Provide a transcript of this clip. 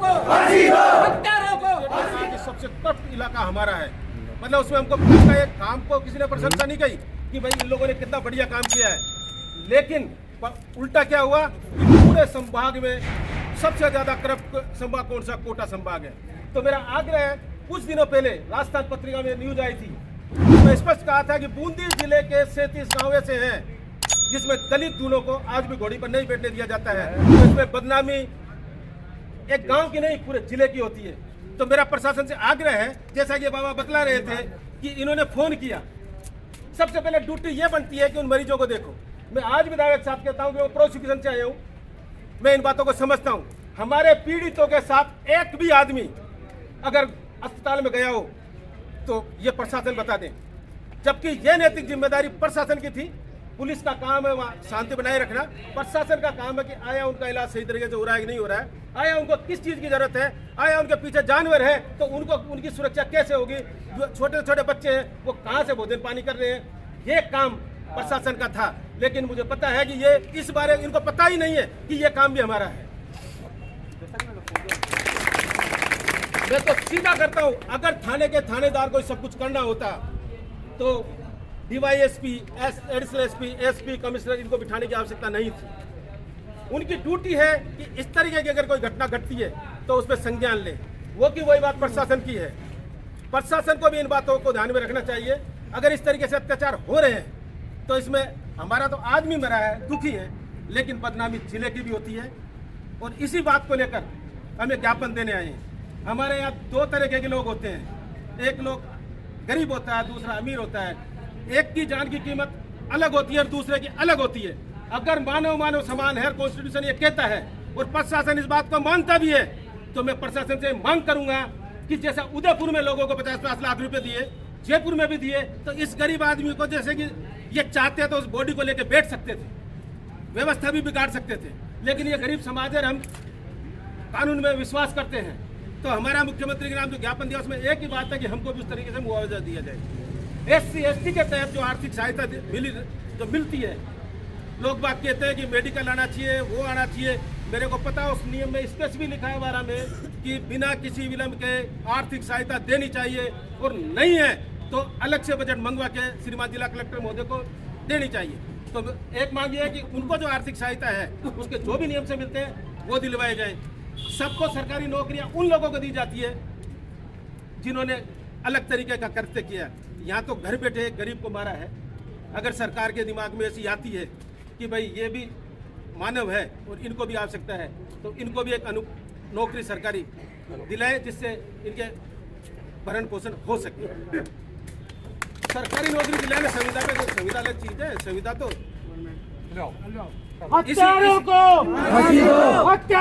को फांसी दो, हत्यारों को। सबसे टफ इलाका हमारा है, मतलब उसमें हमको एक काम को किसी ने प्रशंसा नहीं कही कि भाई इन लोगों ने कितना बढ़िया काम किया है, लेकिन उल्टा क्या हुआ कि पूरे संभाग में सबसे ज्यादा करप्ट संभाग कौन सा? कोटा संभाग है। तो मेरा आग्रह है, कुछ दिनों पहले राजस्थान पत्रिका में न्यूज आई थी, मैं स्पष्ट कहा था कि बूंदी जिले के 37 गाँव ऐसे हैं जिसमें दलित दूल्हों को आज भी घोड़ी पर नहीं बैठने दिया जाता है, तो इसमें बदनामी एक गांव की नहीं पूरे जिले की होती है। तो मेरा प्रशासन से आग्रह है, जैसा कि बाबा बतला रहे थे कि इन्होंने फोन किया, सबसे पहले ड्यूटी ये बनती है कि उन मरीजों को देखो। मैं आज भी दावे के साथ कहता हूं कि वो प्रोसिक्यूशन से आया हूं, मैं इन बातों को समझता हूं। हमारे पीड़ितों के साथ एक भी आदमी अगर अस्पताल में गया हो तो ये प्रशासन बता दें, जबकि यह नैतिक जिम्मेदारी प्रशासन की थी। पुलिस का काम है वहाँ शांति बनाए रखना, प्रशासन का काम है कि आया उनका इलाज सही तरीके से हो रहा है कि नहीं हो रहा है, आया उनको किस चीज़ की जरूरत है, आया उनके पीछे जानवर है तो उनको उनकी सुरक्षा कैसे होगी, जो छोटे छोटे बच्चे हैं वो कहाँ से भोजन पानी कर रहे हैं, ये काम प्रशासन का था। लेकिन मुझे पता है कि ये इस बारे इनको पता ही नहीं है कि ये काम भी हमारा है। मैं तो सीधा करता हूँ, अगर थाने के थानेदार को सब कुछ करना होता तो DYSP, additional SP, SP, commissioner इनको बिठाने की आवश्यकता नहीं थी। उनकी ड्यूटी है कि इस तरीके की अगर कोई घटना घटती है तो उस पर संज्ञान ले, वो की वही बात प्रशासन की है। प्रशासन को भी इन बातों को ध्यान में रखना चाहिए। अगर इस तरीके से अत्याचार हो रहे हैं तो इसमें हमारा तो आदमी मरा है, दुखी है, लेकिन बदनामी जिले की भी होती है। और इसी बात को लेकर हमें ज्ञापन देने आए हैं। हमारे यहाँ दो तरीके के लोग होते हैं, एक लोग गरीब होता है, दूसरा अमीर होता है। एक की जान की कीमत अलग होती है और दूसरे की अलग होती है। अगर मानव समान है, कॉन्स्टिट्यूशन ये कहता है और प्रशासन इस बात को मानता भी है, तो मैं प्रशासन से मांग करूंगा कि जैसा उदयपुर में लोगों को 50-50 लाख रुपए दिए, जयपुर में भी दिए, तो इस गरीब आदमी को जैसे कि ये चाहते तो उस बॉडी को लेकर बैठ सकते थे, व्यवस्था भी बिगाड़ सकते थे। लेकिन ये गरीब समाज है, हम कानून में विश्वास करते हैं। तो हमारा मुख्यमंत्री के नाम जो ज्ञापन दिया उसमें एक ही बात है कि हमको भी उस तरीके से मुआवजा दिया जाए। SC ST के तहत जो आर्थिक सहायता मिलती है, लोग बात कहते हैं कि मेडिकल आना चाहिए, वो आना चाहिए। मेरे को पता है उस नियम में स्पेसिफिक लिखा है 12 में कि बिना किसी विलंब के आर्थिक सहायता देनी चाहिए, और नहीं है तो अलग से बजट मंगवा के श्रीमान जिला कलेक्टर महोदय को देनी चाहिए। तो एक मांग ये है कि उनको जो आर्थिक सहायता है उसके जो भी नियम से मिलते हैं वो दिलवाए जाए। सबको सरकारी नौकरियां उन लोगों को दी जाती है जिन्होंने अलग तरीके का कर्तव्य किया। यहाँ तो घर बैठे एक गरीब को मारा है। अगर सरकार के दिमाग में ऐसी आती है कि भाई ये भी मानव है और इनको भी आवश्यकता है, तो इनको भी एक नौकरी सरकारी दिलाए जिससे इनके भरण पोषण हो सके। सरकारी नौकरी दिलाने संविदा में, संविदा अलग चीज है, संविदा तो